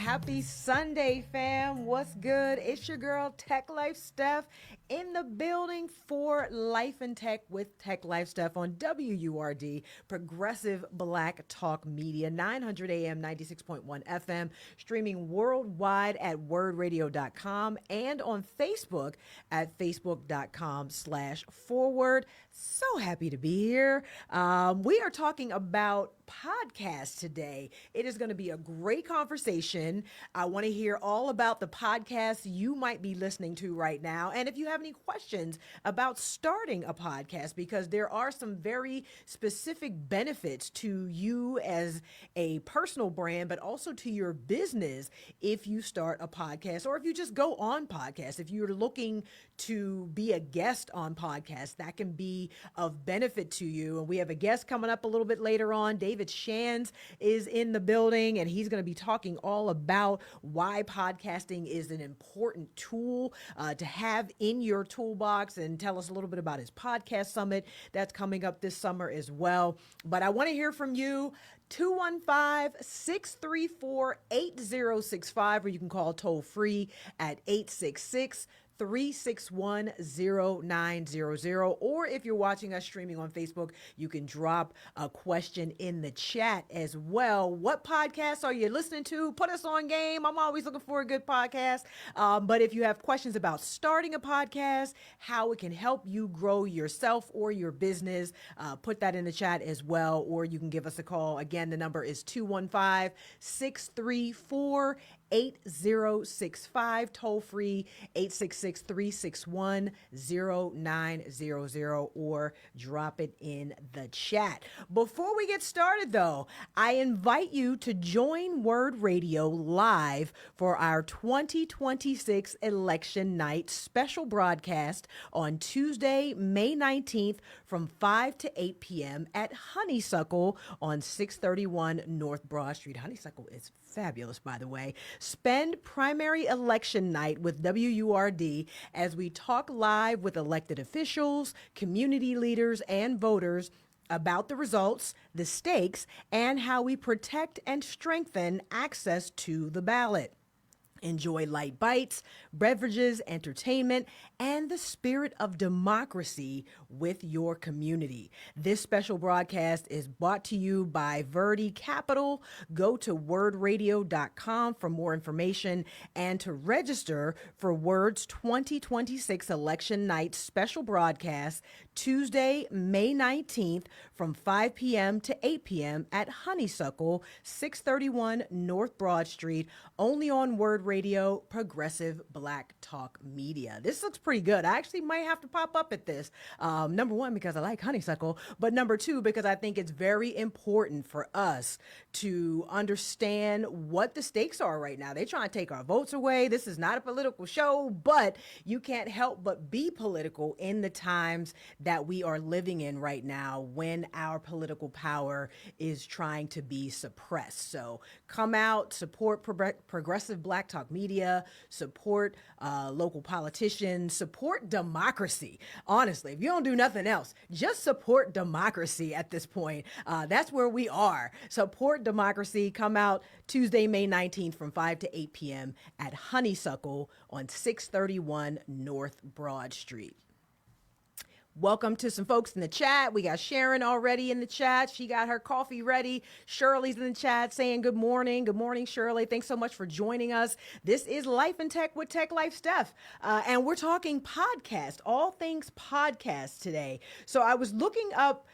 Happy Sunday, fam. What's good? It's your girl, Tech Life Steph, in the building for Life and Tech with Tech Life Steph on WURD, Progressive Black Talk Media, 900 AM, 96.1 FM, streaming worldwide at wordradio.com and on Facebook at facebook.com/forward. So happy to be here. We are talking about podcasts today. It is going to be a great conversation. I want to hear all about the podcasts you might be listening to right now. And if you have any questions about starting a podcast, because there are some very specific benefits to you as a personal brand, but also to your business if you start a podcast or if you just go on podcasts. If you're looking to be a guest on podcasts, that can be of benefit to you. And we have a guest coming up a little bit later on. David Shands is in the building, and he's going to be talking all about why podcasting is an important tool to have in your toolbox, and tell us a little bit about his podcast summit that's coming up this summer as well. But I want to hear from you. 215-634-8065, or you can call toll free at 866-361-0900. Or if you're watching us streaming on Facebook, you can drop a question in the chat as well. What podcasts are you listening to? Put us on game. I'm always looking for a good podcast. But if you have questions about starting a podcast, how it can help you grow yourself or your business, put that in the chat as well. Or you can give us a call. Again, the number is 215-634-8065, toll free 866-361-0900, or drop it in the chat. Before we get started though, I invite you to join WURD Radio live for our 2026 election night special broadcast on Tuesday, May 19th from 5 to 8 p.m. at Honeysuckle on 631 North Broad Street. Honeysuckle is fabulous, by the way. Spend primary election night with WURD as we talk live with elected officials, community leaders, and voters about the results, the stakes, and how we protect and strengthen access to the ballot. Enjoy light bites, beverages, entertainment, and the spirit of democracy with your community. This special broadcast is brought to you by Verdi Capital. Go to wordradio.com for more information and to register for WURD's 2026 election night special broadcast Tuesday, May 19th from 5 p.m. to 8 p.m. at Honeysuckle, 631 North Broad Street, only on WURD Radio, Progressive Black Talk Media. This looks pretty good. I actually might have to pop up at this. Number one, because I like Honeysuckle, but number two, because I think it's very important for us to understand what the stakes are right now. They're trying to take our votes away. This is not a political show, but you can't help but be political in the times that we are living in right now when our political power is trying to be suppressed. So come out, support Progressive Black Talk Media, support local politicians, support democracy. Honestly, if you don't do nothing else, just support democracy at this point. That's where we are. Support democracy. Come out Tuesday, May 19th from 5 to 8 p.m. at Honeysuckle on 631 North Broad Street. Welcome to some folks in the chat. We got Sharon already in the chat. She got her coffee ready. Shirley's in the chat saying good morning. Good morning, Shirley. Thanks so much for joining us. This is Life and Tech with Tech Life Steph. And we're talking podcast, all things podcast today. So I was looking up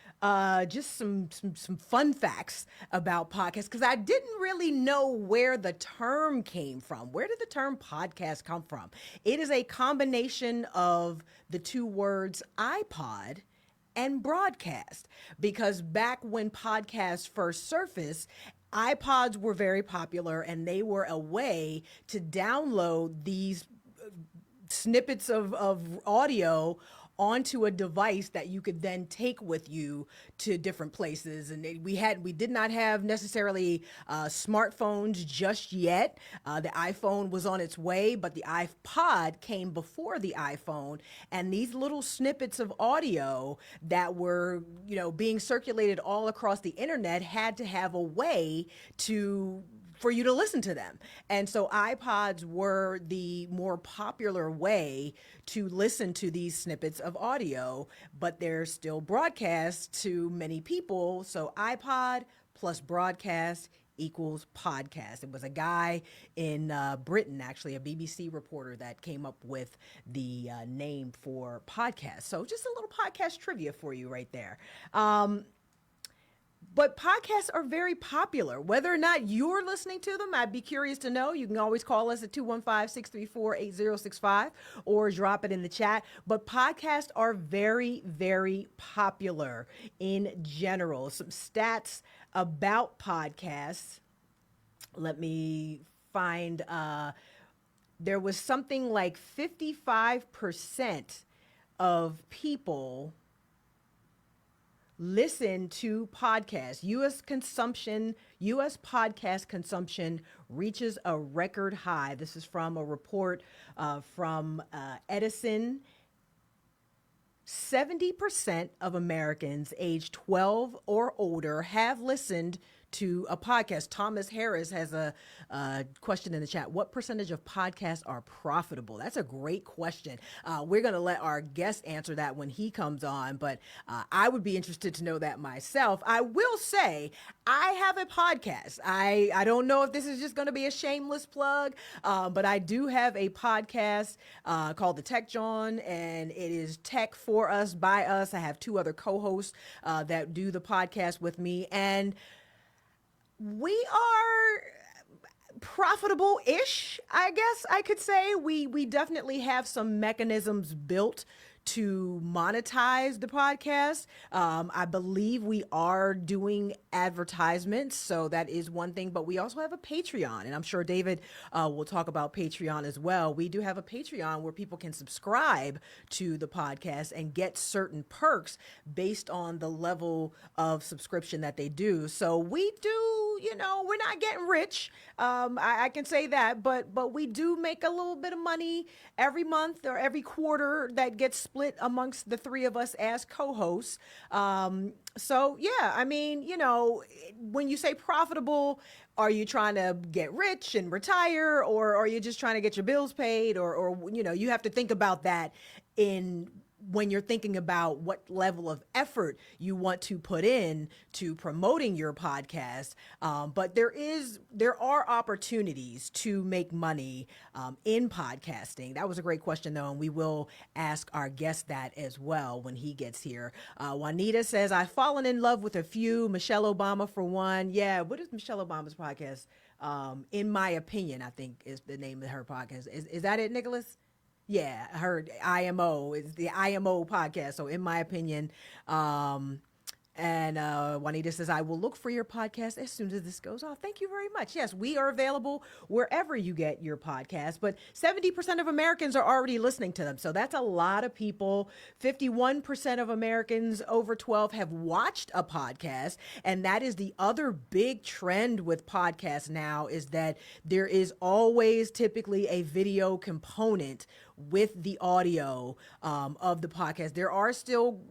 just some fun facts about podcasts because I didn't really know where the term came from. Where did the term podcast come from? It is a combination of the two words iPod and broadcast, because back when podcasts first surfaced, iPods were very popular and they were a way to download these snippets of audio onto a device that you could then take with you to different places. And we did not have necessarily smartphones just yet. The iPhone was on its way, but the iPod came before the iPhone. And these little snippets of audio that were, being circulated all across the internet had to have a way to for you to listen to them. And so iPods were the more popular way to listen to these snippets of audio, but they're still broadcast to many people. So iPod plus broadcast equals podcast. It was a guy in Britain, actually, a BBC reporter, that came up with the name for podcast. So just a little podcast trivia for you right there. But podcasts are very popular. Whether or not you're listening to them, I'd be curious to know. You can always call us at 215-634-8065 or drop it in the chat. But podcasts are very, very popular in general. Some stats about podcasts. Let me find, there was something like 55% of people listen to podcasts. U.S. podcast consumption reaches a record high. This is from a report from Edison. 70% of Americans aged 12 or older have listened to a podcast. Thomas Harris has a question in the chat. What percentage of podcasts are profitable? That's a great question. We're going to let our guest answer that when he comes on, but I would be interested to know that myself. I will say I have a podcast. I don't know if this is just going to be a shameless plug, but I do have a podcast called The Tech John, and it is tech for us, by us. I have two other co-hosts that do the podcast with me, and we are profitable-ish, I guess I could say. We definitely have some mechanisms built to monetize the podcast. I believe we are doing advertisements, so that is one thing, but we also have a Patreon, and I'm sure David will talk about Patreon as well. We do have a Patreon where people can subscribe to the podcast and get certain perks based on the level of subscription that they do. So we do, we're not getting rich. I can say that, but we do make a little bit of money every month or every quarter that gets split amongst the three of us as co-hosts. So yeah, I mean, when you say profitable, are you trying to get rich and retire, or are you just trying to get your bills paid, or you have to think about that when you're thinking about what level of effort you want to put in to promoting your podcast. But there are opportunities to make money in podcasting. That was a great question, though, and we will ask our guest that as well when he gets here. Juanita says, I've fallen in love with a few, Michelle Obama for one. Yeah, what is Michelle Obama's podcast? In My Opinion, I think is the name of her podcast. Is that it, Nicholas? Yeah, I heard IMO is the IMO podcast. So In My Opinion, and Juanita says, I will look for your podcast as soon as this goes off. Thank you very much. Yes, we are available wherever you get your podcast, but 70% of Americans are already listening to them. So that's a lot of people. 51% of Americans over 12 have watched a podcast. And that is the other big trend with podcasts now, is that there is always typically a video component with the audio of the podcast. There are still,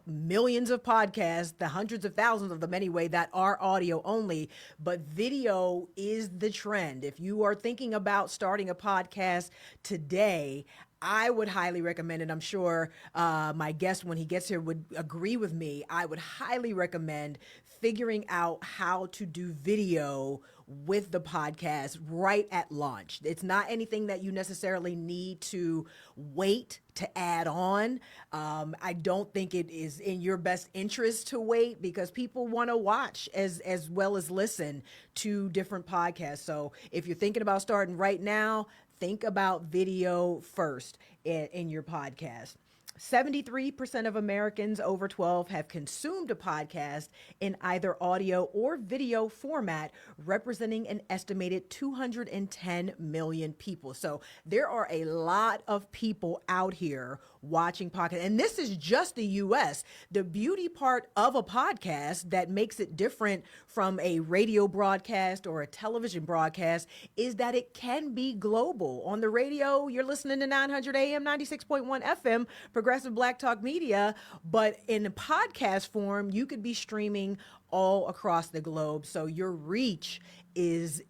millions of podcasts, the hundreds of thousands of them anyway, that are audio only, but video is the trend. If you are thinking about starting a podcast today, I would highly recommend it. I'm sure my guest, when he gets here, would agree with me. I would highly recommend figuring out how to do video with the podcast right at launch. It's not anything that you necessarily need to wait to add on. I don't think it is in your best interest to wait, because people want to watch as well as listen to different podcasts. So if you're thinking about starting right now, think about video first in your podcast. 73% of Americans over 12 have consumed a podcast in either audio or video format, representing an estimated 210 million people. So there are a lot of people out here watching podcasts. And this is just the US. The beauty part of a podcast that makes it different from a radio broadcast or a television broadcast is that it can be global. On the radio, you're listening to 900 AM, 96.1 FM, Progressive Black Talk Media, but in a podcast form, you could be streaming all across the globe. So your reach is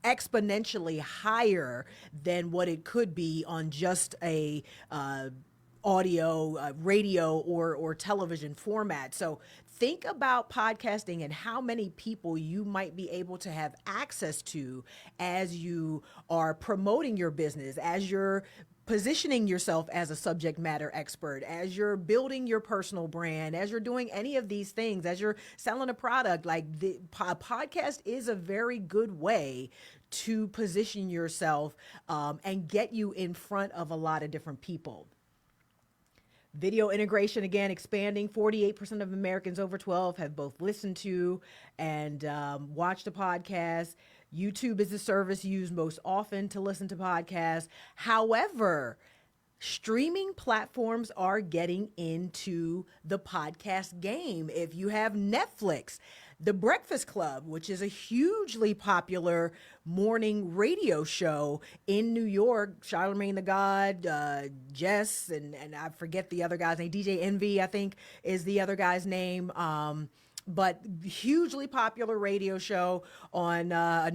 exponentially higher than what it could be on just a audio, radio, or television format. So think about podcasting and how many people you might be able to have access to as you are promoting your business, as you're positioning yourself as a subject matter expert, as you're building your personal brand, as you're doing any of these things, as you're selling a product. Like the podcast is a very good way to position yourself and get you in front of a lot of different people. Video integration, again, expanding. 48% of Americans over 12 have both listened to and watched a podcast. YouTube is the service used most often to listen to podcasts. However, streaming platforms are getting into the podcast game. If you have Netflix, The Breakfast Club, which is a hugely popular morning radio show in New York, Charlamagne the God, Jess, and I forget the other guy's name, DJ Envy, I think is the other guy's name. But hugely popular radio show on a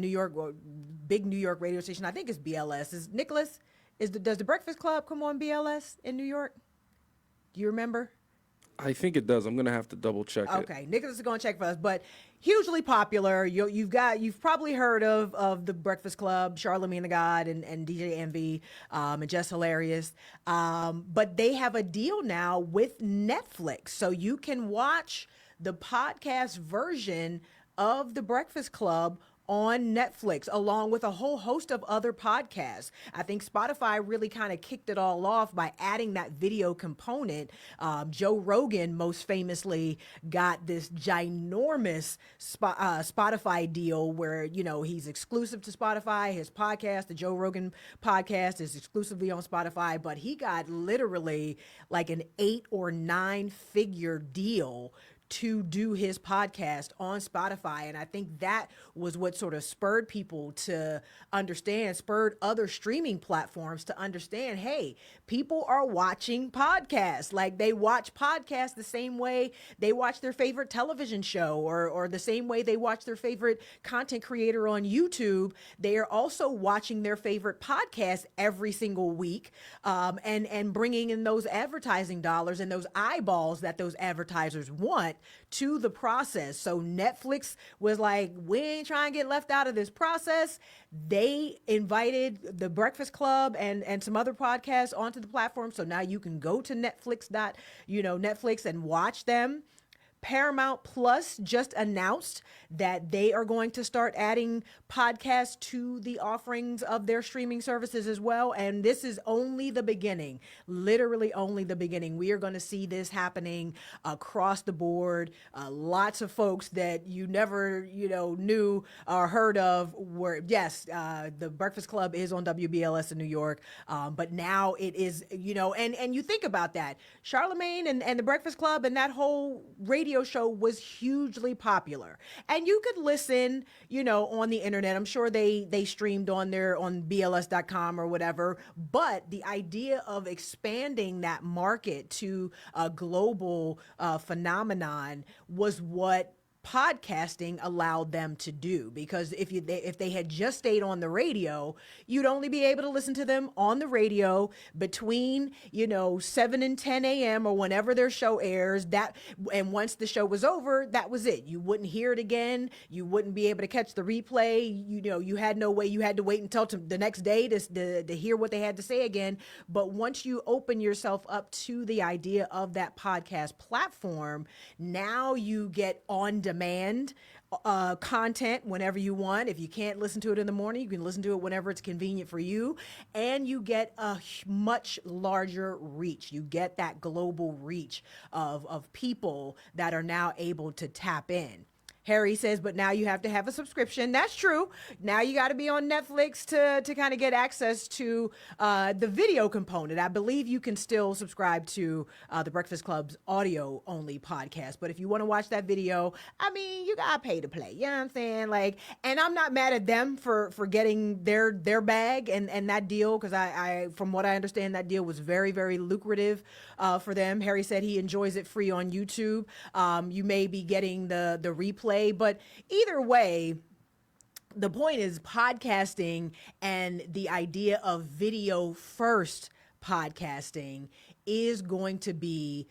big New York radio station. I think it's BLS. Is Nicholas? Does the Breakfast Club come on BLS in New York? Do you remember? I think it does. I'm gonna have to double check it. Okay, Nicholas is going to check for us, but hugely popular. You've probably heard of the Breakfast Club, Charlamagne the God, and DJ Envy, and Just Hilarious. But they have a deal now with Netflix, so you can watch the podcast version of the Breakfast Club on Netflix, along with a whole host of other podcasts. I think Spotify really kind of kicked it all off by adding that video component. Joe Rogan most famously got this ginormous Spotify deal where, he's exclusive to Spotify. His podcast, the Joe Rogan podcast, is exclusively on Spotify, but he got literally like an 8 or 9 figure deal to do his podcast on Spotify. And I think that was what sort of spurred people to understand, spurred other streaming platforms to understand, hey, people are watching podcasts. Like they watch podcasts the same way they watch their favorite television show or the same way they watch their favorite content creator on YouTube. They are also watching their favorite podcast every single week and bringing in those advertising dollars and those eyeballs that those advertisers want to the process. So Netflix was like, we ain't trying to get left out of this process. They invited the Breakfast Club and some other podcasts onto the platform. So now you can go to Netflix and watch them. Paramount Plus just announced that they are going to start adding podcasts to the offerings of their streaming services as well. And this is only the beginning, literally only the beginning. We are going to see this happening across the board. Lots of folks that you never, knew or heard of were, yes, the Breakfast Club is on WBLS in New York. But now it is, and you think about that. Charlamagne and the Breakfast Club and that whole radio show was hugely popular, and you could listen, on the internet. I'm sure they streamed on BLS.com or whatever, but the idea of expanding that market to a global phenomenon was what podcasting allowed them to do, because if they had just stayed on the radio, you'd only be able to listen to them on the radio between 7 and 10 a.m. or whenever their show airs. And once the show was over, that was it. You wouldn't hear it again. You wouldn't be able to catch the replay. You had no way. You had to wait until the next day to hear what they had to say again. But once you open yourself up to the idea of that podcast platform, now you get on demand content whenever you want. If you can't listen to it in the morning, you can listen to it whenever it's convenient for you, and you get a much larger reach. You get that global reach of people that are now able to tap in. Harry says, but now you have to have a subscription. That's true. Now you got to be on Netflix to kind of get access to the video component. I believe you can still subscribe to the Breakfast Club's audio only podcast. But if you want to watch that video, I mean, you got to pay to play. You know what I'm saying? Like, and I'm not mad at them for getting their bag and that deal, because I from what I understand, that deal was very, very lucrative for them. Harry said he enjoys it free on YouTube. You may be getting the replay. But either way, the point is podcasting and the idea of video first podcasting is going to be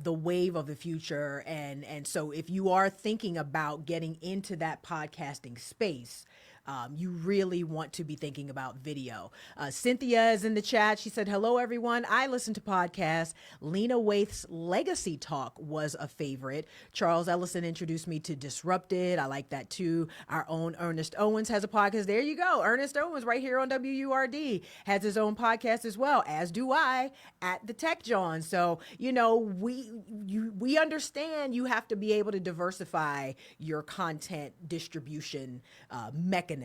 the wave of the future. And so if you are thinking about getting into that podcasting space, you really want to be thinking about video. Cynthia is in the chat. She said, hello, everyone. I listen to podcasts. Lena Waith's Legacy Talk was a favorite. Charles Ellison introduced me to Disrupted. I like that too. Our own Ernest Owens has a podcast. There you go. Ernest Owens right here on WURD has his own podcast as well, as do I at the Tech John. So, you know, we understand you have to be able to diversify your content distribution mechanisms,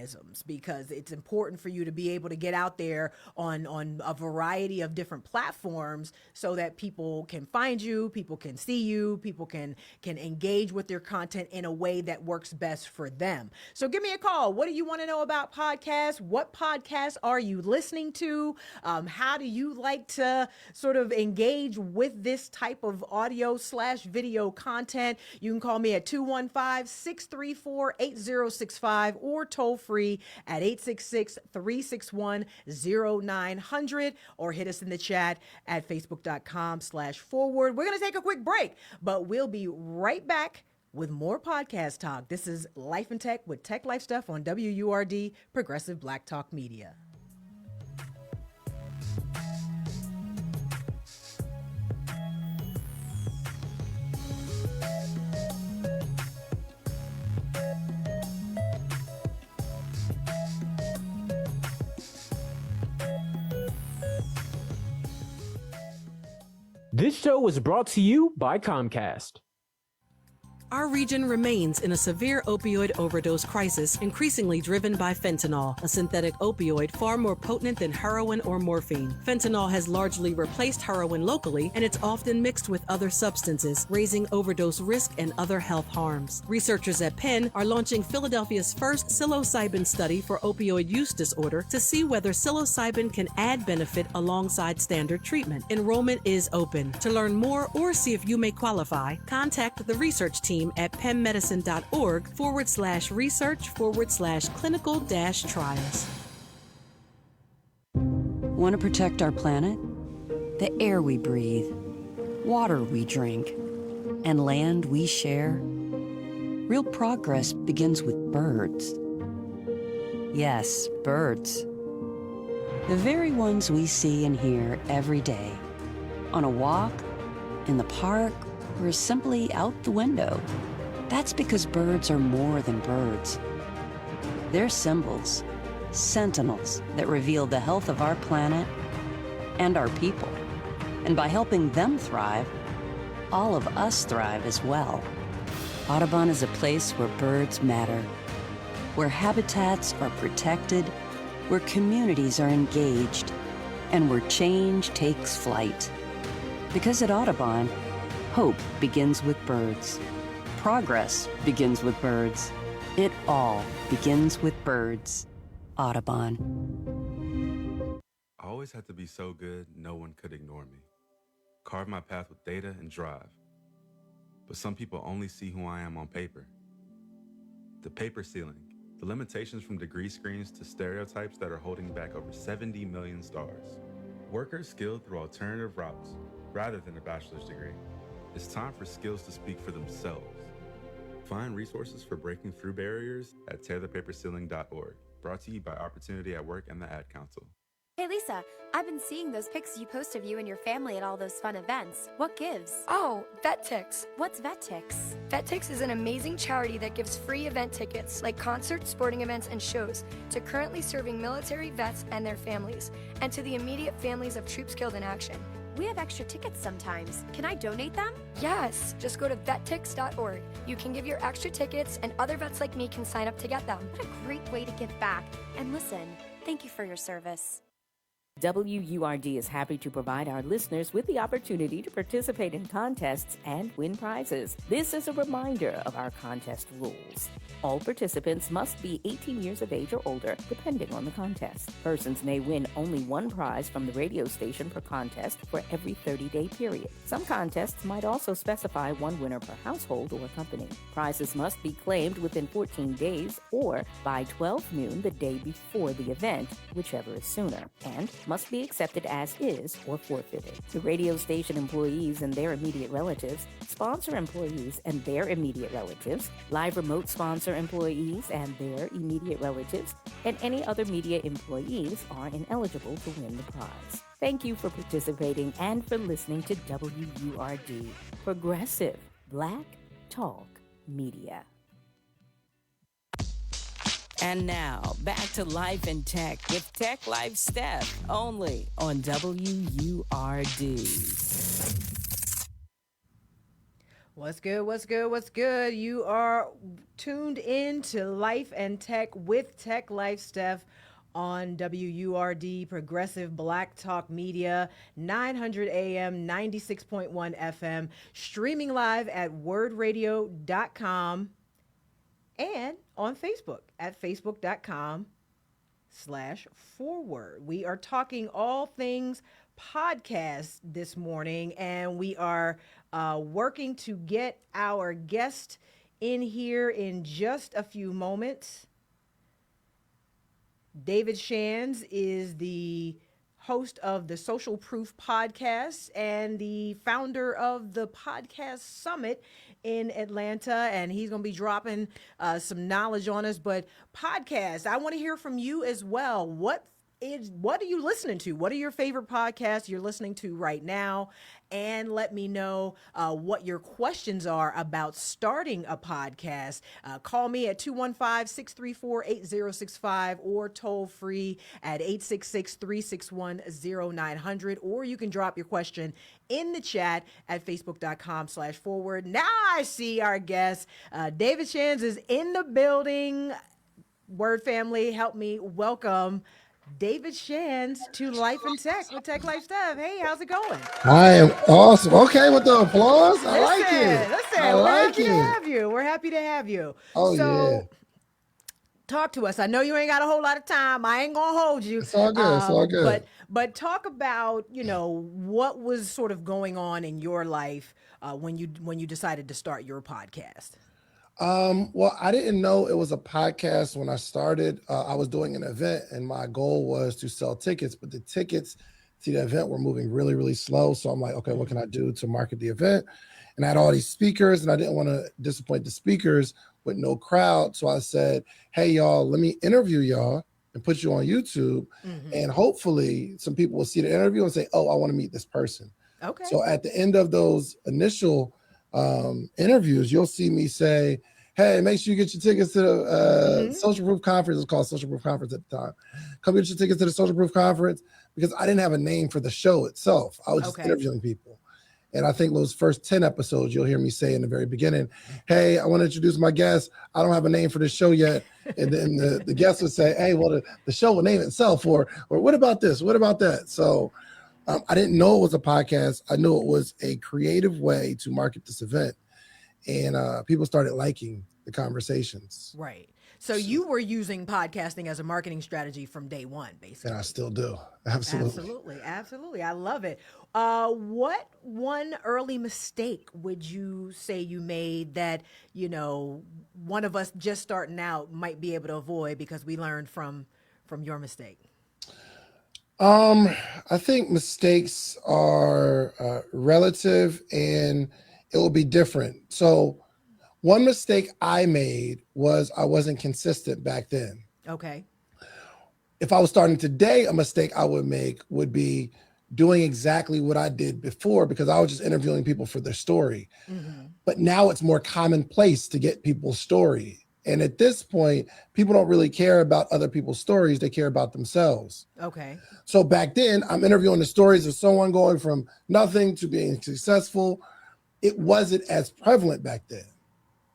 because it's important for you to be able to get out there on a variety of different platforms so that people can find you, people can see you, people can engage with your content in a way that works best for them. So give me a call. What do you want to know about podcasts? What podcasts are you listening to? How do you like to sort of engage with this type of audio/video content? You can call me at 215-634-8065 or toll free at 866-361-0900, or hit us in the chat at facebook.com/forward. We're going to take a quick break, but we'll be right back with more podcast talk. This is Life and Tech with Tech Life Steph on WURD, Progressive Black Talk Media. This show was brought to you by Comcast. Our region remains in a severe opioid overdose crisis, increasingly driven by fentanyl, a synthetic opioid far more potent than heroin or morphine. Fentanyl has largely replaced heroin locally, and it's often mixed with other substances, raising overdose risk and other health harms. Researchers at Penn are launching Philadelphia's first psilocybin study for opioid use disorder to see whether psilocybin can add benefit alongside standard treatment. Enrollment is open. To learn more or see if you may qualify, contact the research team at pennmedicine.org/research/clinical-trials. Want to protect our planet? The air we breathe, water we drink, and land we share? Real progress begins with birds. Yes, birds. The very ones we see and hear every day. On a walk, in the park, or simply out the window. That's because birds are more than birds. They're symbols, sentinels that reveal the health of our planet and our people. And by helping them thrive, all of us thrive as well. Audubon is a place where birds matter, where habitats are protected, where communities are engaged, and where change takes flight. Because at Audubon, hope begins with birds. Progress begins with birds. It all begins with birds. Audubon. I always had to be so good, no one could ignore me. Carve my path with data and drive. But some people only see who I am on paper. The paper ceiling, the limitations from degree screens to stereotypes that are holding back over 70 million stars. Workers skilled through alternative routes, rather than a bachelor's degree. It's time for skills to speak for themselves. Find resources for breaking through barriers at tearthepaperceiling.org. Brought to you by Opportunity at Work and the Ad Council. Hey Lisa, I've been seeing those pics you post of you and your family at all those fun events. What gives? Oh, VetTix. What's VetTix? VetTix is an amazing charity that gives free event tickets, like concerts, sporting events, and shows, to currently serving military vets and their families, and to the immediate families of troops killed in action. We have extra tickets sometimes. Can I donate them? Yes, just go to vettix.org. You can give your extra tickets, and other vets like me can sign up to get them. What a great way to give back. And listen, thank you for your service. WURD is happy to provide our listeners with the opportunity to participate in contests and win prizes. This is a reminder of our contest rules. All participants must be 18 years of age or older, depending on the contest. Persons may win only one prize from the radio station per contest for every 30-day period. Some contests might also specify one winner per household or company. Prizes must be claimed within 14 days or by 12 noon the day before the event, whichever is sooner, and must be accepted as is or forfeited. The radio station employees and their immediate relatives, sponsor employees and their immediate relatives, live remote sponsor employees and their immediate relatives, and any other media employees are ineligible to win the prize. Thank you for participating and for listening to WURD, Progressive Black Talk Media. And now, back to Life in Tech with Tech Life Steph, only on WURD. What's good? What's good? What's good? You are tuned in to Life and Tech with Tech Life Steph on WURD, Progressive Black Talk Media, 900 AM, 96.1 FM, streaming live at wordradio.com and on Facebook at facebook.com/forward. We are talking all things podcast this morning, and we are working to get our guest in here in just a few moments. David Shands is the host of the Social Proof podcast and the founder of the Podcast Summit in Atlanta, and he's going to be dropping some knowledge on us. But podcast, I want to hear from you as well. What are you listening to? What are your favorite podcasts you're listening to right now? And let me know what your questions are about starting a podcast. Call me at 215-634-8065 or toll free at 866-361-0900. Or you can drop your question in the chat at facebook.com/forward. Now I see our guest. David Shands is in the building. Word family, help me welcome David Shands to Life and Tech with Tech Life Steph. Hey, how's it going? I am awesome. Okay, with the applause. I like it. We're happy to have you. Oh, so, yeah. Talk to us. I know you ain't got a whole lot of time. I ain't gonna hold you. It's all good. It's all good. But talk about, what was sort of going on in your life when you decided to start your podcast. Well, I didn't know it was a podcast when I started. I was doing an event, and my goal was to sell tickets, but the tickets to the event were moving really, really slow. So I'm like, okay, what can I do to market the event? And I had all these speakers, and I didn't want to disappoint the speakers with no crowd. So I said, hey, y'all, let me interview y'all and put you on YouTube. Mm-hmm. And hopefully some people will see the interview and say, oh, I want to meet this person. Okay. So at the end of those initial interviews, you'll see me say, hey, make sure you get your tickets to the Social Proof Conference. It's called Social Proof Conference at the time. Come get your tickets to the Social Proof Conference, because I didn't have a name for the show itself. I was just interviewing people. And I think those first 10 episodes, you'll hear me say in the very beginning, hey, I want to introduce my guest. I don't have a name for this show yet. And then the guest would say, hey, well, the show will name itself, or what about this? What about that? So I didn't know it was a podcast. I knew it was a creative way to market this event. And people started liking the conversations. Right. So you were using podcasting as a marketing strategy from day one, basically. And I still do. Absolutely. Absolutely. I love it. What one early mistake would you say you made that, one of us just starting out might be able to avoid because we learned from your mistake? I think mistakes are relative, and it will be different. So one mistake I made was I wasn't consistent back then. Okay. If I was starting today, a mistake I would make would be doing exactly what I did before, because I was just interviewing people for their story. Mm-hmm. But now it's more commonplace to get people's story. And at this point, people don't really care about other people's stories. They care about themselves. Okay. So back then, I'm interviewing the stories of someone going from nothing to being successful. It wasn't as prevalent back then.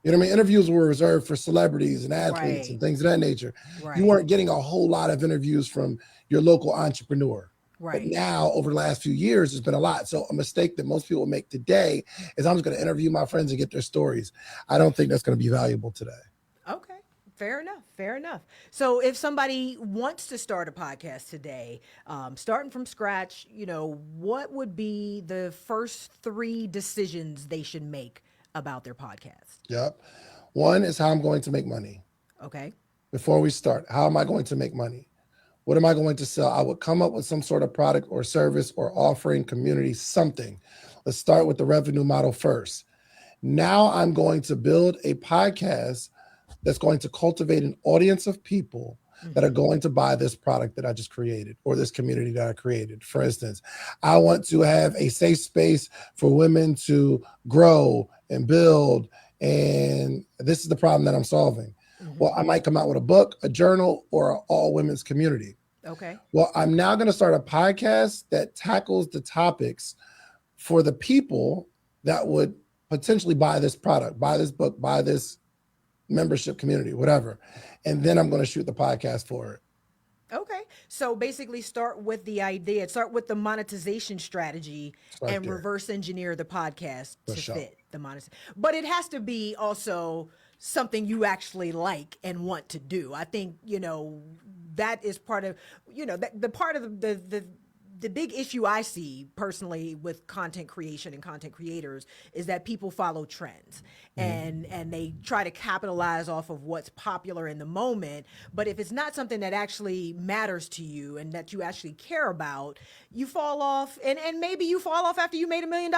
You know what I mean? Interviews were reserved for celebrities and athletes and things of that nature. Right. You weren't getting a whole lot of interviews from your local entrepreneur. Right. But now, over the last few years, there's been a lot. So a mistake that most people make today is I'm just going to interview my friends and get their stories. I don't think that's going to be valuable today. Okay. Fair enough. Fair enough. So if somebody wants to start a podcast today, starting from scratch, what would be the first 3 decisions they should make about their podcast? Yep. One is how I'm going to make money. Okay. Before we start, how am I going to make money? What am I going to sell? I would come up with some sort of product or service or offering community, something. Let's start with the revenue model first. Now I'm going to build a podcast that's going to cultivate an audience of people that are going to buy this product that I just created or this community that I created. For instance, I want to have a safe space for women to grow and build. And this is the problem that I'm solving. Well, I might come out with a book, a journal, or an all women's community. Okay. Well, I'm now going to start a podcast that tackles the topics for the people that would potentially buy this product, buy this book, buy this membership community, whatever. And then I'm going to shoot the podcast for it. Okay. So basically start with the idea, start with the monetization strategy and reverse engineer the podcast to fit the monetization. But it has to be also something you actually like and want to do. I think, that is part of, the part of the big issue I see personally with content creation and content creators is that people follow trends and they try to capitalize off of what's popular in the moment. But if it's not something that actually matters to you and that you actually care about, you fall off and maybe you fall off after you made $1 million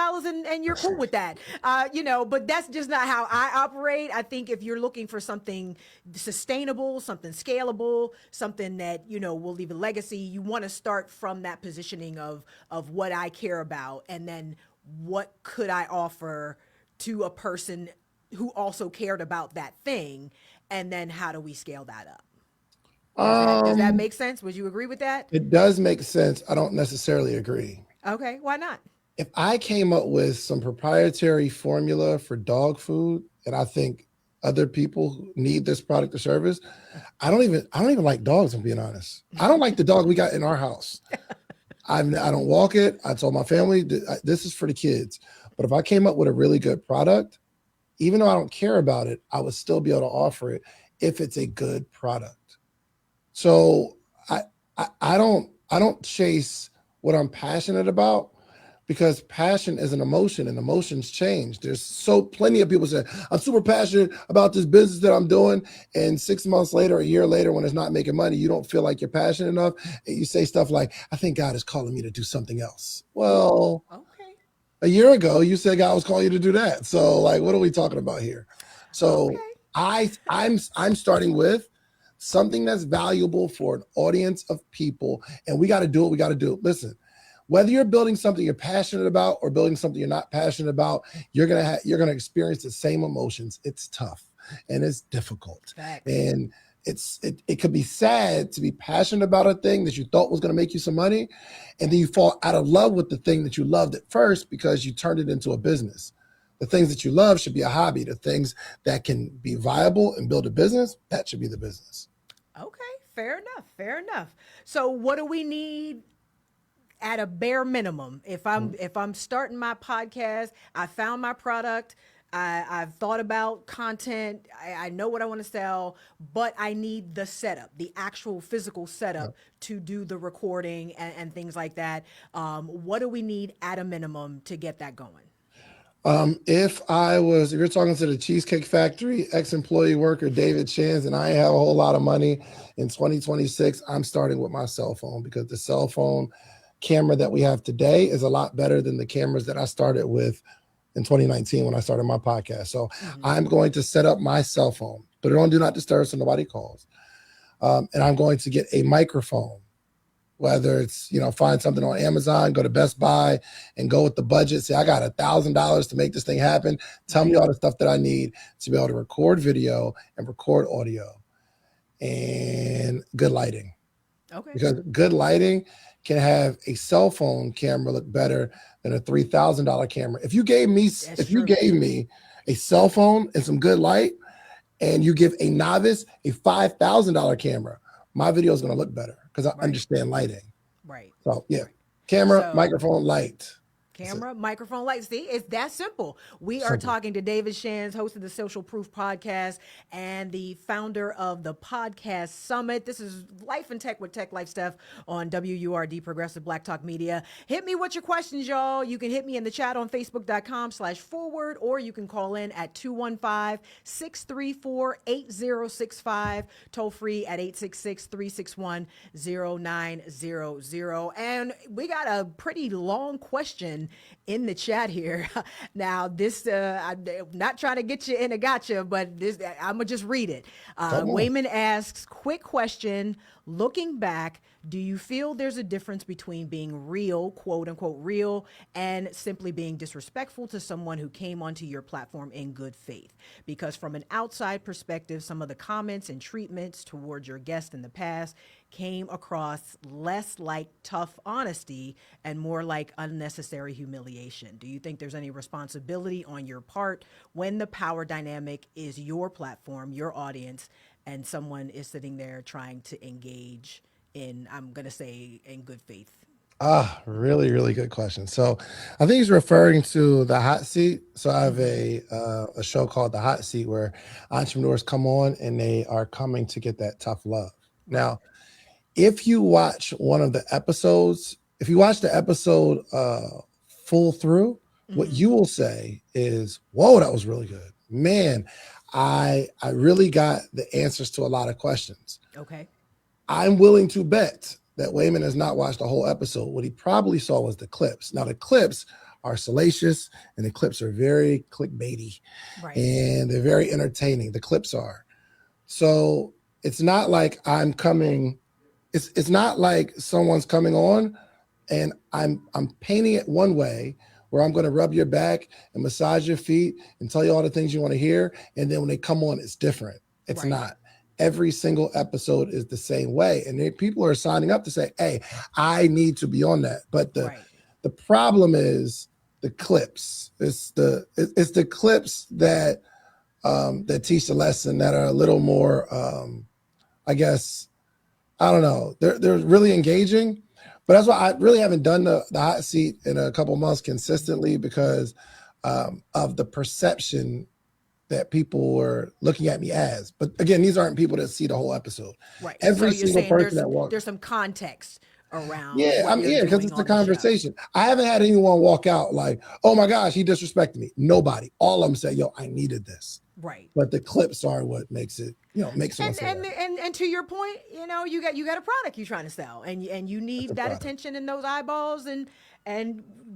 and you're cool with that. But that's just not how I operate. I think if you're looking for something sustainable, something scalable, something that, will leave a legacy, you want to start from that positioning of what I care about and then what could I offer to a person who also cared about that thing, and then how do we scale that up? Does that make sense? Would you agree with that? It does make sense. I don't necessarily agree. Okay, why not? If I came up with some proprietary formula for dog food, and I think other people need this product or service, I don't even like dogs, I'm being honest. I don't like the dog we got in our house. I don't walk it. I told my family this is for the kids. But if I came up with a really good product, even though I don't care about it, I would still be able to offer it if it's a good product. So I don't chase what I'm passionate about, because passion is an emotion and emotions change. There's plenty of people say, I'm super passionate about this business that I'm doing. And 6 months later, a year later, when it's not making money, you don't feel like you're passionate enough. And you say stuff like, I think God is calling me to do something else. Well, okay. A year ago, you said God was calling you to do that. So what are we talking about here? So I'm starting with something that's valuable for an audience of people. And we got to do what we got to do. Listen, whether you're building something you're passionate about or building something you're not passionate about, you're gonna experience the same emotions. It's tough and it's difficult. Facts. And it could be sad to be passionate about a thing that you thought was gonna make you some money, and then you fall out of love with the thing that you loved at first because you turned it into a business. The things that you love should be a hobby. The things that can be viable and build a business, that should be the business. Okay, fair enough. So what do we need at a bare minimum? If I'm starting my podcast, I found my product, I've thought about content, I know what I want to sell, but I need the setup, the actual physical setup to do the recording and things like that. What do we need at a minimum to get that going? If you're talking to the Cheesecake Factory ex-employee worker, David Shands, and I have a whole lot of money in 2026, I'm starting with my cell phone, because the cell phone camera that we have today is a lot better than the cameras that I started with in 2019 when I started my podcast. So I'm going to set up my cell phone, put it on Do Not Disturb so nobody calls. And I'm going to get a microphone whether it's, find something on Amazon, go to Best Buy and go with the budget. Say, I got $1,000 to make this thing happen. Tell me all the stuff that I need to be able to record video and record audio, and good lighting. Okay. Because good lighting can have a cell phone camera look better than a $3,000 camera. If you gave me a cell phone and some good light, and you give a novice a $5,000 camera, my video is going to look better because I understand lighting. Right. So yeah, camera, microphone, light. Camera, microphone, light. See, it's that simple. We are talking to David Shands, host of the Social Proof podcast and the founder of the Podcast Summit. This is Life and Tech with Tech Life Steph on WURD, Progressive Black Talk Media. Hit me with your questions, y'all. You can hit me in the chat on Facebook.com/forward, or you can call in at 215-634-8065, toll free at 866-361-0900. And we got a pretty long question in the chat here. Now, this, I'm not trying to get you in a gotcha, but this, I'm going to just read it. Wayman asks, quick question, looking back, do you feel there's a difference between being real, quote unquote real, and simply being disrespectful to someone who came onto your platform in good faith? Because from an outside perspective, some of the comments and treatments towards your guest in the past came across less like tough honesty and more like unnecessary humiliation. Do you think there's any responsibility on your part when the power dynamic is your platform, your audience, and someone is sitting there trying to engage in, I'm going to say, in good faith? Really, really good question. So I think he's referring to the hot seat. So I have a show called The Hot Seat where entrepreneurs come on and they are coming to get that tough love. Now, if you watch one of the episodes, if you watch the episode full through, what you will say is, whoa, that was really good. Man, I really got the answers to a lot of questions. Okay. I'm willing to bet that Wayman has not watched the whole episode. What he probably saw was the clips. Now, the clips are salacious and the clips are very clickbaity, and they're very entertaining. The clips are. So it's not like I'm coming, it's not like someone's coming on and I'm painting it one way where I'm going to rub your back and massage your feet and tell you all the things you want to hear. And then when they come on, it's different. It's not. Every single episode is the same way. And people are signing up to say, hey, I need to be on that. But the problem is the clips. It's the clips that that teach the lesson, that are a little more, I guess, I don't know. They're really engaging. But that's why I really haven't done the hot seat in a couple months consistently, because of the perception that people were looking at me as. But again, these aren't people that see the whole episode. Right. Every so single person that walks. There's some context around. Because it's a conversation. I haven't had anyone walk out like, oh my gosh, he disrespected me. Nobody. All of them say, yo, I needed this. Right. But the clips are what makes it, makes someone say and to your point, you got a product you're trying to sell, and you need that attention and those eyeballs, and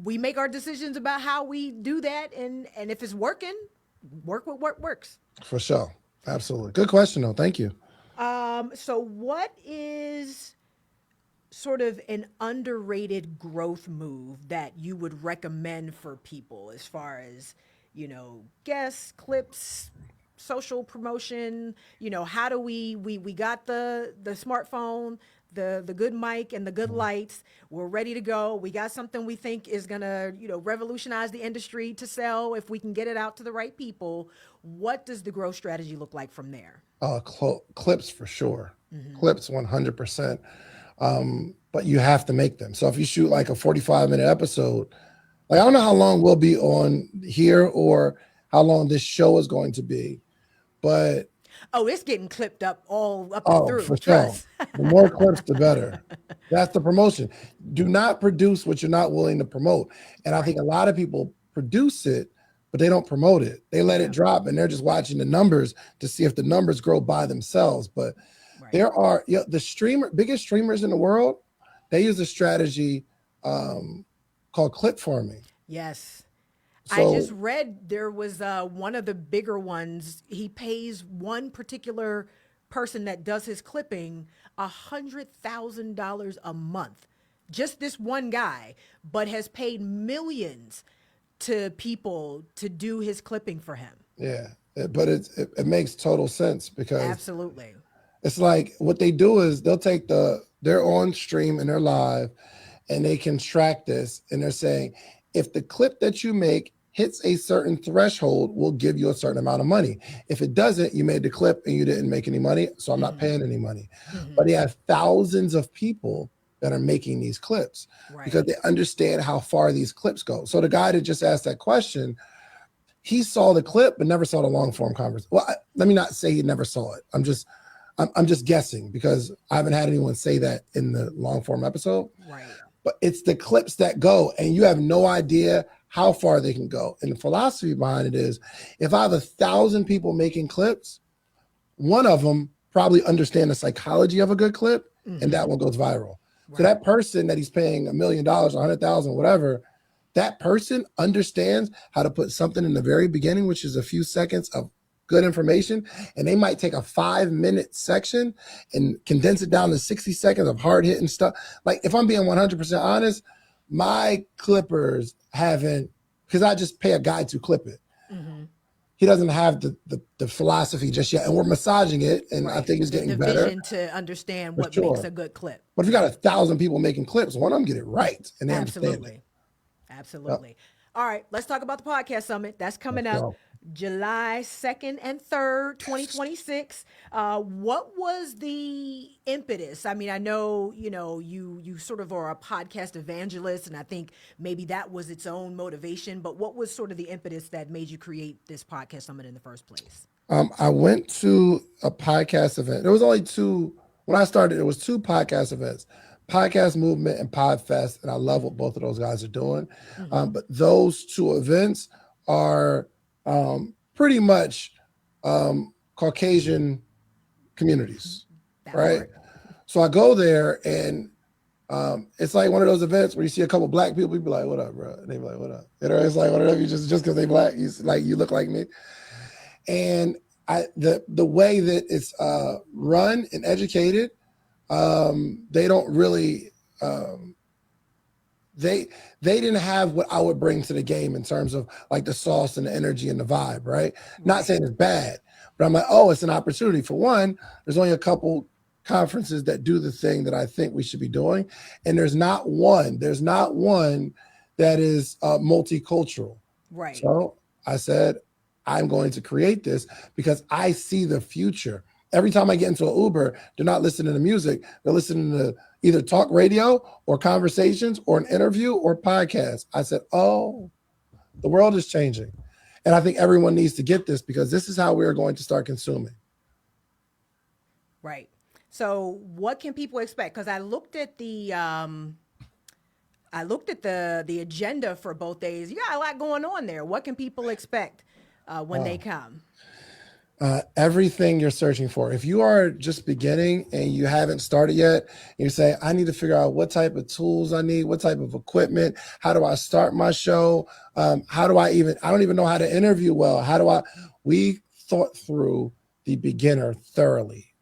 we make our decisions about how we do that, and if it's working, work with what works. For sure. Absolutely. Good question though. Thank you. So what is sort of an underrated growth move that you would recommend for people as far as, guests, clips, social promotion? How do we got the smartphone, the good mic and the good lights. We're ready to go. We got something we think is gonna, revolutionize the industry to sell if we can get it out to the right people. What does the growth strategy look like from there? Clips for sure. Clips 100%. But you have to make them. So if you shoot like a 45-minute episode, like I don't know how long we'll be on here or how long this show is going to be, but it's getting clipped up all up and through. For sure. The more clips, the better. That's the promotion. Do not produce what you're not willing to promote. And I think a lot of people produce it, but they don't promote it. They let it drop and they're just watching the numbers to see if the numbers grow by themselves. But there are the biggest streamers in the world, they use a strategy called clip farming. Yes. So, I just read there was one of the bigger ones. He pays one particular person that does his clipping $100,000 a month. Just this one guy, but has paid millions to people to do his clipping for him. Yeah, but it makes total sense because Absolutely. it's like what they do is they'll take they're on stream and they're live and they can track this and they're saying, if the clip that you make hits a certain threshold, we'll give you a certain amount of money. If it doesn't, you made the clip and you didn't make any money, so I'm not paying any money. But they have thousands of people that are making these clips because they understand how far these clips go. So the guy that just asked that question, he saw the clip but never saw the long form conversation. Well, let me not say he never saw it. I'm just guessing because I haven't had anyone say that in the long form episode. Right. But it's the clips that go, and you have no idea how far they can go. And the philosophy behind it is, if I have 1,000 people making clips, one of them probably understand the psychology of a good clip, and that one goes viral. So that person that he's paying $1 million, 100,000, whatever, that person understands how to put something in the very beginning, which is a few seconds of good information. And they might take a 5-minute section and condense it down to 60 seconds of hard hitting stuff. Like if I'm being 100% honest, my clippers haven't, because I just pay a guy to clip it. He doesn't have the philosophy just yet, and we're massaging it, and I think it's getting better. The vision to understand what makes a good clip. But if you got 1,000 people making clips, one of them get it right, and they understand it. Absolutely. All right, let's talk about the podcast summit. That's coming up July 2nd and 3rd, 2026. What was the impetus? I mean, I know, you sort of are a podcast evangelist, and I think maybe that was its own motivation, but what was sort of the impetus that made you create this podcast summit in the first place? I went to a podcast event. There was only two, when I started, there was 2 podcast events, Podcast Movement and Podfest, and I love what both of those guys are doing. But those 2 events are pretty much Caucasian communities, right? So I go there and it's like one of those events where you see a couple black people, you be like, what up, bro? And they be like, what up? You know, it's like one of them, you just because they black, you look like me. And the way that it's run and educated, they don't really they didn't have what I would bring to the game in terms of like the sauce and the energy and the vibe, right? Not saying it's bad, but I'm like, oh, it's an opportunity. For one, there's only a couple conferences that do the thing that I think we should be doing. And there's not one that is multicultural. Right. So I said, I'm going to create this because I see the future. Every time I get into an Uber, they're not listening to music. They're listening to either talk radio or conversations or an interview or podcast. I said, oh, the world is changing. And I think everyone needs to get this because this is how we're going to start consuming. Right. So what can people expect? Because I looked at the agenda for both days. You got a lot going on there. What can people expect when they come? Everything you're searching for. If you are just beginning and you haven't started yet, you say, I need to figure out what type of tools I need, what type of equipment, how do I start my show? I don't even know how to interview well. We thought through the beginner thoroughly.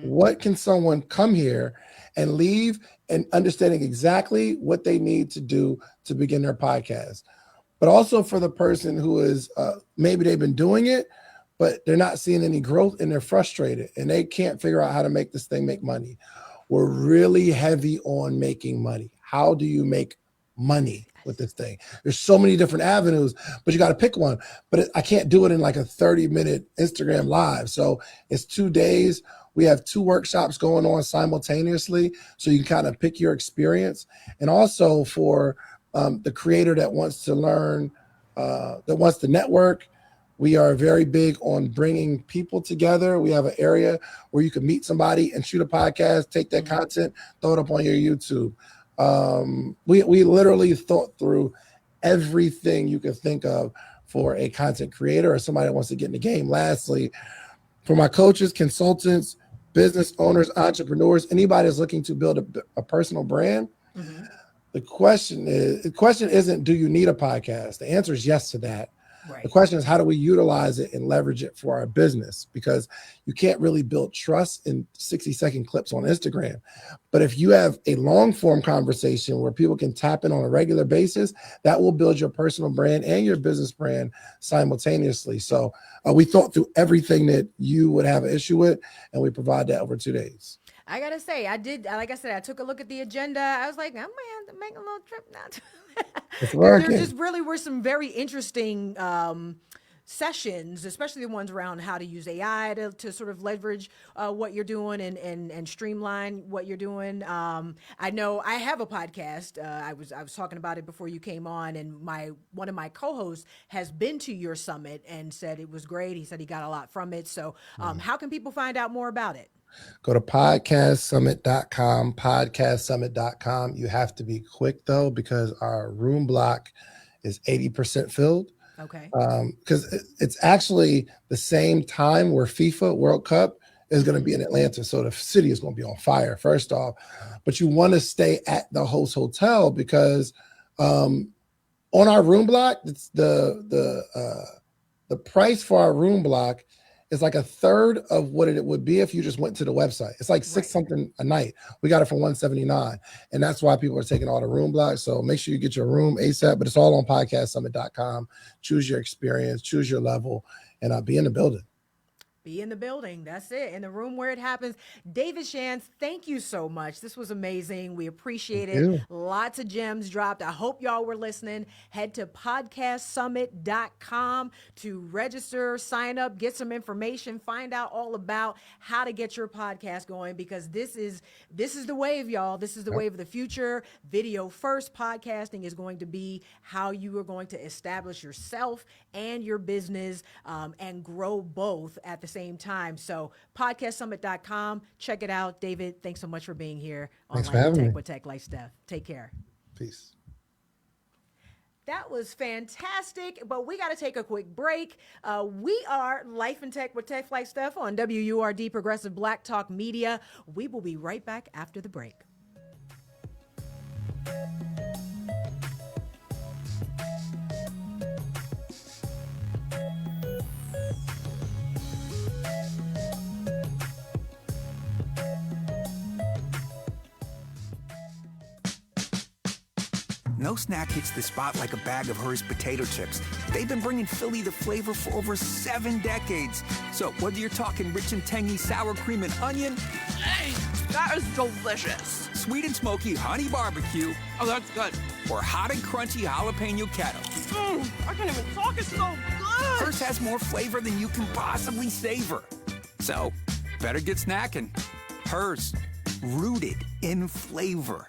What can someone come here and leave and understanding exactly what they need to do to begin their podcast? But also for the person who is, maybe they've been doing it, but they're not seeing any growth and they're frustrated and they can't figure out how to make this thing make money. We're really heavy on making money. How do you make money with this thing? There's so many different avenues, but you got to pick one. But I can't do it in like a 30-minute Instagram live. So it's 2 days. We have 2 workshops going on simultaneously. So you can kind of pick your experience. And also for the creator that wants to learn, that wants to network, we are very big on bringing people together. We have an area where you can meet somebody and shoot a podcast, take that content, throw it up on your YouTube. We literally thought through everything you can think of for a content creator or somebody that wants to get in the game. Lastly, for my coaches, consultants, business owners, entrepreneurs, anybody that's looking to build a personal brand, the question isn't, do you need a podcast? The answer is yes to that. Right. The question is, how do we utilize it and leverage it for our business? Because you can't really build trust in 60-second clips on Instagram. But if you have a long form conversation where people can tap in on a regular basis, that will build your personal brand and your business brand simultaneously. So we thought through everything that you would have an issue with, and we provide that over 2 days. I gotta say, like I said, I took a look at the agenda. I was like, I might have to make a little trip now. It's working. There just really were some very interesting sessions, especially the ones around how to use AI to sort of leverage what you're doing and streamline what you're doing. I know I have a podcast. I was talking about it before you came on, and one of my co-hosts has been to your summit and said it was great. He said he got a lot from it. So how can people find out more about it? Go to podcastsummit.com, podcastsummit.com. You have to be quick, though, because our room block is 80% filled. Okay. Because it's actually the same time where FIFA World Cup is going to be in Atlanta. So the city is going to be on fire, first off. But you want to stay at the host hotel because on our room block, it's the price for our room block is like a third of what it would be if you just went to the website. It's like $6 something a night. We got it for $179. And that's why people are taking all the room blocks. So make sure you get your room ASAP, but it's all on podcastsummit.com. Choose your experience, choose your level, and be in the building. Be in the building. That's it. In the room where it happens. David Shands, thank you so much. This was amazing. We appreciate it. Lots of gems dropped. I hope y'all were listening. Head to podcastsummit.com to register, sign up, get some information, find out all about how to get your podcast going, because this is the wave, y'all. This is the wave of the future. Video first podcasting is going to be how you are going to establish yourself and your business and grow both at the same time. So podcastsummit.com, check it out. David, thanks so much for being here on Life Tech with Tech Life Steph. Take care. Peace. That was fantastic, but we got to take a quick break. We are Life and Tech with Tech Life Steph on WURD Progressive Black Talk Media. We will be right back after the break. No snack hits the spot like a bag of Hers potato chips. They've been bringing Philly the flavor for over 7 decades. So whether you're talking rich and tangy sour cream and onion, that is delicious. Sweet and smoky honey barbecue, oh, that's good. Or hot and crunchy jalapeno kettle. I can't even talk, it's so good. Hers has more flavor than you can possibly savor. So better get snacking. Hers, rooted in flavor.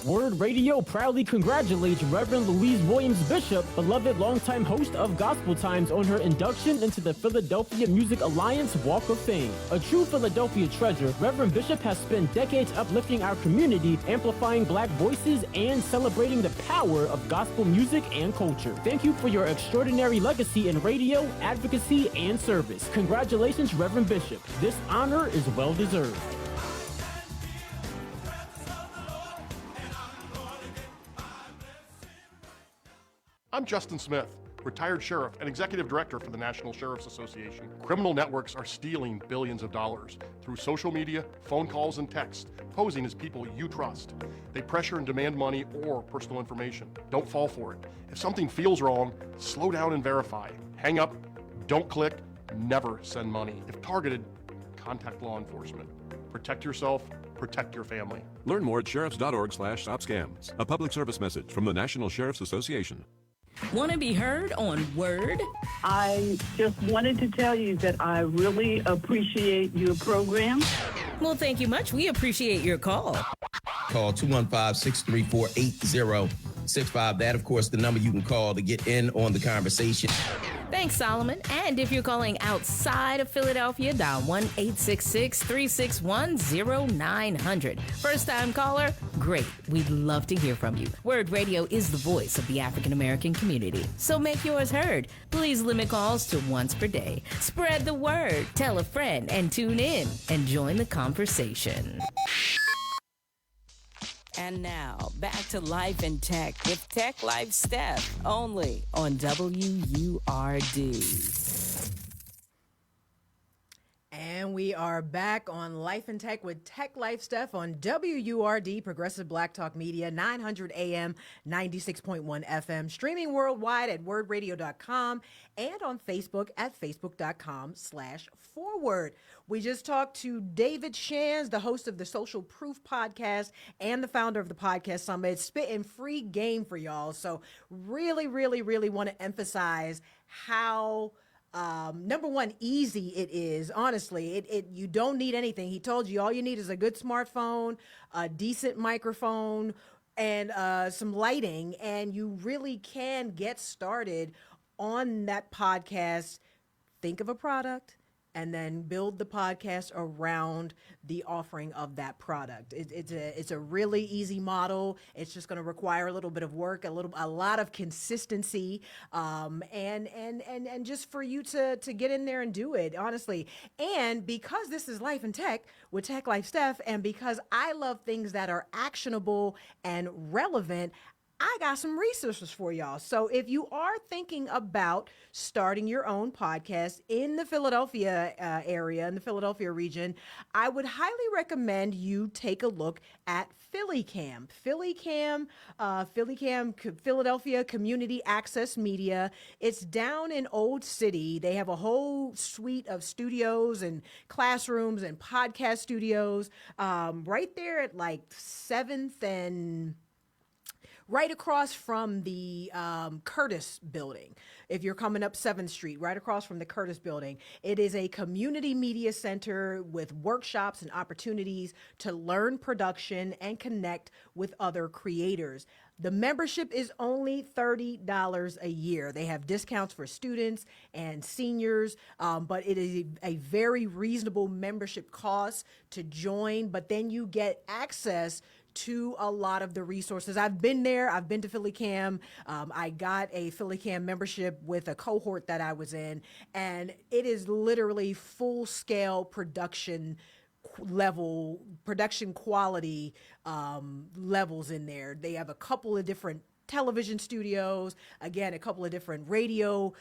WURD Radio proudly congratulates Reverend Louise Williams Bishop, beloved longtime host of Gospel Times, on her induction into the Philadelphia Music Alliance Walk of Fame. A true Philadelphia treasure, Reverend Bishop has spent decades uplifting our community, amplifying Black voices, and celebrating the power of gospel music and culture. Thank you for your extraordinary legacy in radio, advocacy, and service. Congratulations, Reverend Bishop. This honor is well deserved. I'm Justin Smith, retired sheriff and executive director for the National Sheriff's Association. Criminal networks are stealing billions of dollars through social media, phone calls, and text, posing as people you trust. They pressure and demand money or personal information. Don't fall for it. If something feels wrong, slow down and verify. Hang up, don't click, never send money. If targeted, contact law enforcement. Protect yourself, protect your family. Learn more at sheriffs.org/stopscams. A public service message from the National Sheriff's Association. Want to be heard on WURD? I just wanted to tell you that I really appreciate your program. Well, thank you much. We appreciate your call. Call 215-634-8065. That, of course, the number you can call to get in on the conversation. Thanks, Solomon. And if you're calling outside of Philadelphia, dial 1-866-361-0900. First-time caller? Great. We'd love to hear from you. WURD Radio is the voice of the African-American community. So make yours heard. Please limit calls to once per day. Spread the word. Tell a friend and tune in and join the conversation. And now, back to Life in Tech with Tech Life Steph, only on WURD. And we are back on Life in Tech with Tech Life Steph on WURD, Progressive Black Talk Media, 900 AM, 96.1 FM, streaming worldwide at wordradio.com and on Facebook at facebook.com/forward. We just talked to David Shands, the host of the Social Proof podcast and the founder of the Podcast Summit, spitting free game for y'all. So really, really, really want to emphasize how number one, easy it is. Honestly, you don't need anything. He told you all you need is a good smartphone, a decent microphone, and some lighting, and you really can get started on that podcast. Think of a product and then build the podcast around the offering of that product. It's a really easy model. It's just going to require a little bit of work, a lot of consistency, and just for you to get in there and do it, honestly. And because this is Life in Tech with Tech Life Steph, and because I love things that are actionable and relevant, I got some resources for y'all. So if you are thinking about starting your own podcast in the Philadelphia area, in the Philadelphia region, I would highly recommend you take a look at PhillyCam. PhillyCam, Philadelphia Community Access Media. It's down in Old City. They have a whole suite of studios and classrooms and podcast studios right there at like 7th and right across from the Curtis building. If you're coming up 7th Street, right across from the Curtis building, it is a community media center with workshops and opportunities to learn production and connect with other creators. The membership is only $30 a year. They have discounts for students and seniors, but it is a very reasonable membership cost to join, but then you get access to a lot of the resources. I've been there. I've been to PhillyCam. I got a PhillyCam membership with a cohort that I was in, and it is literally full-scale production quality levels in there. They have a couple of different television studios, again, a couple of different radio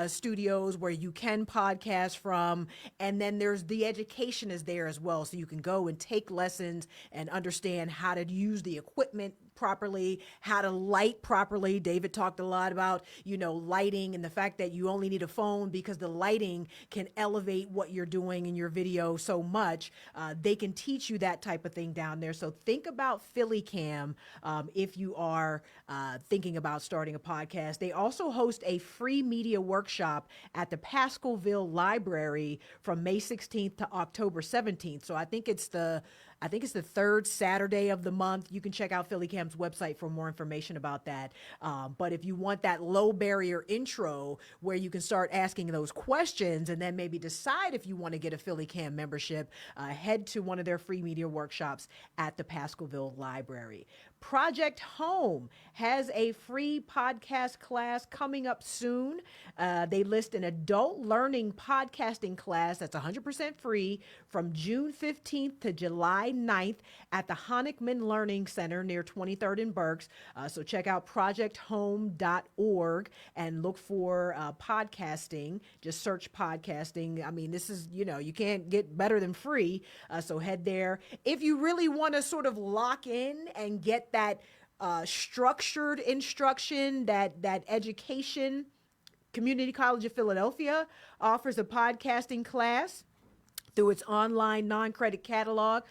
studios where you can podcast from. And then there's the education is there as well. So you can go and take lessons and understand how to use the equipment properly, how to light properly. David talked a lot about, lighting and the fact that you only need a phone because the lighting can elevate what you're doing in your video so much. They can teach you that type of thing down there. So think about PhillyCam if you are thinking about starting a podcast. They also host a free media workshop at the Pascalville Library from May 16th to October 17th. So I think it's the third Saturday of the month. You can check out PhillyCam's website for more information about that. But if you want that low barrier intro where you can start asking those questions and then maybe decide if you want to get a PhillyCam membership, head to one of their free media workshops at the Pascalville Library. Project Home has a free podcast class coming up soon. They list an adult learning podcasting class that's 100% free from June 15th to July 9th at the Honickman Learning Center near 23rd and Berks. So check out projecthome.org and look for podcasting. Just search podcasting. I mean, this is, you can't get better than free. So head there. If you really want to sort of lock in and get that structured instruction, that education, Community College of Philadelphia offers a podcasting class through its online non-credit catalog,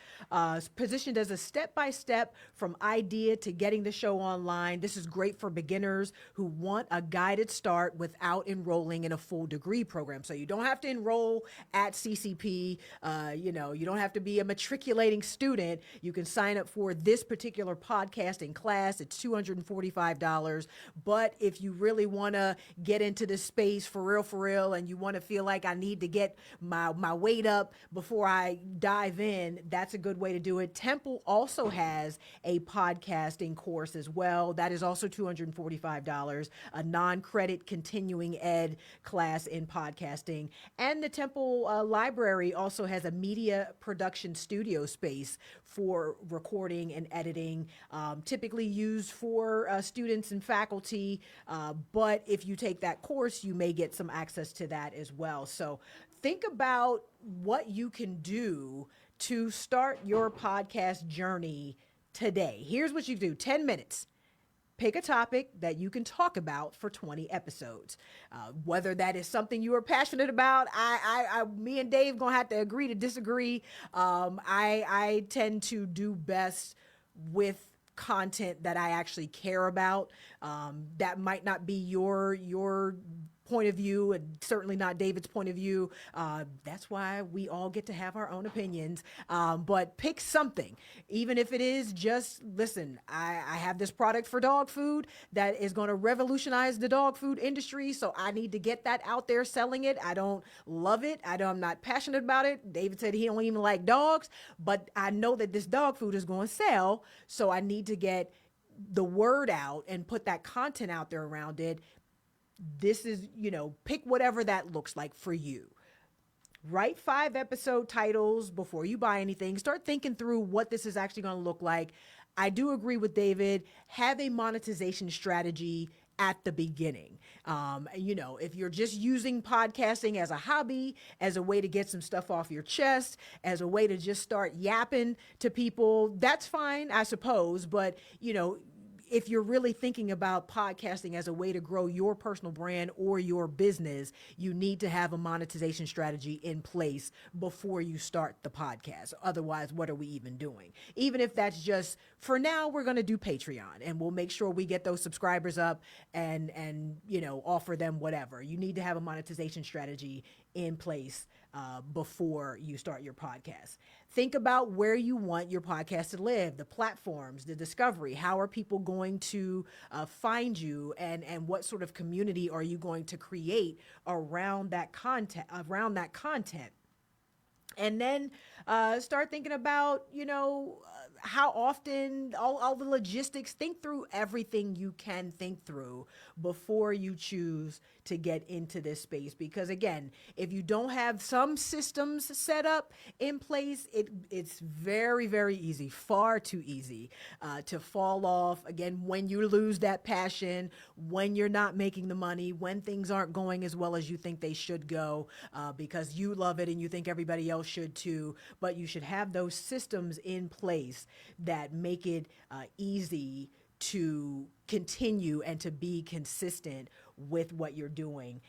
positioned as a step-by-step from idea to getting the show online. This is great for beginners who want a guided start without enrolling in a full degree program. So you don't have to enroll at CCP. You don't have to be a matriculating student. You can sign up for this particular podcasting class. It's $245. But if you really want to get into this space for real, and you want to feel like I need to get my weight up, before I dive in, that's a good way to do it. Temple also has a podcasting course as well. That is also $245, a non-credit continuing ed class in podcasting. And the Temple Library also has a media production studio space for recording and editing, typically used for students and faculty. But if you take that course, you may get some access to that as well. So think about what you can do to start your podcast journey today. Here's what you do: 10 minutes. Pick a topic that you can talk about for 20 episodes. Whether that is something you are passionate about, me and Dave gonna have to agree to disagree. I tend to do best with content that I actually care about. That might not be your point of view, and certainly not David's point of view. That's why we all get to have our own opinions. But pick something, even if it is just, listen, I have this product for dog food that is going to revolutionize the dog food industry, so I need to get that out there selling it. I don't love it. I'm not passionate about it. David said he don't even like dogs, but I know that this dog food is going to sell, so I need to get the word out and put that content out there around it. This is, pick whatever that looks like for you. Write 5 episode titles before you buy anything. Start thinking through what this is actually going to look like. I do agree with David. Have a monetization strategy at the beginning. If you're just using podcasting as a hobby, as a way to get some stuff off your chest, as a way to just start yapping to people, that's fine, I suppose. But, if you're really thinking about podcasting as a way to grow your personal brand or your business, you need to have a monetization strategy in place before you start the podcast. Otherwise, what are we even doing? Even if that's just, for now, we're going to do Patreon, and we'll make sure we get those subscribers up and offer them whatever. You need to have a monetization strategy in place before you start your podcast. Think about where you want your podcast to live, the platforms, the discovery. How are people going to find you, and what sort of community are you going to create around that content? And then start thinking about, how often, all the logistics. Think through everything you can think through before you choose to get into this space. Because again, if you don't have some systems set up in place, it's very, very easy, far too easy to fall off. Again, when you lose that passion, when you're not making the money, when things aren't going as well as you think they should go, because you love it and you think everybody else should too. But you should have those systems in place that make it easy to continue and to be consistent with what you're doing.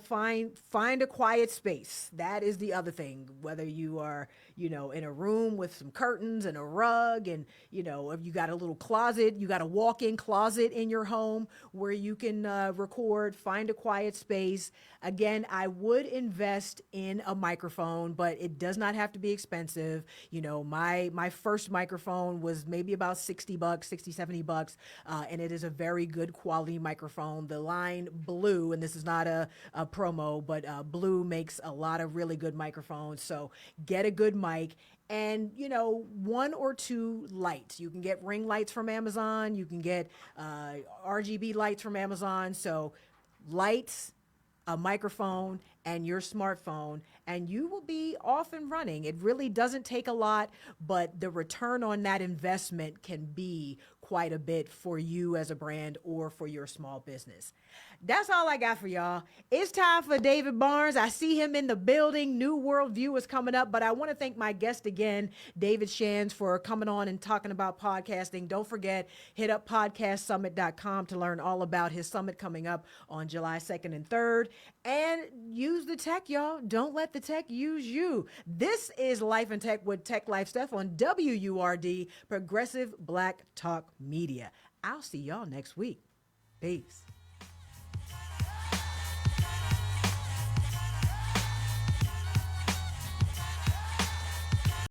Find a quiet space. That is the other thing. Whether you are, in a room with some curtains and a rug, and if you got a little closet, you got a walk-in closet in your home where you can record. Find a quiet space. Again, I would invest in a microphone, but it does not have to be expensive. My first microphone was maybe about $60, $70, and it is a very good quality microphone. The line Blue, and this is not a promo, but Blue makes a lot of really good microphones. So get a good mic, and 1 or 2 lights. You can get ring lights from Amazon. You can get RGB lights from Amazon. So lights, a microphone, and your smartphone, and you will be off and running. It really doesn't take a lot, but the return on that investment can be quite a bit for you as a brand or for your small business. That's all I got for y'all. It's time for David Barnes. I see him in the building. New World View is coming up, but I want to thank my guest again, David Shands, for coming on and talking about podcasting. Don't forget, hit up podcastsummit.com to learn all about his summit coming up on July 2nd and 3rd. And use the tech, y'all. Don't let the tech use you. This is Life and Tech with Tech Life Steph on WURD, Progressive Black Talk Media. I'll see y'all next week. Peace.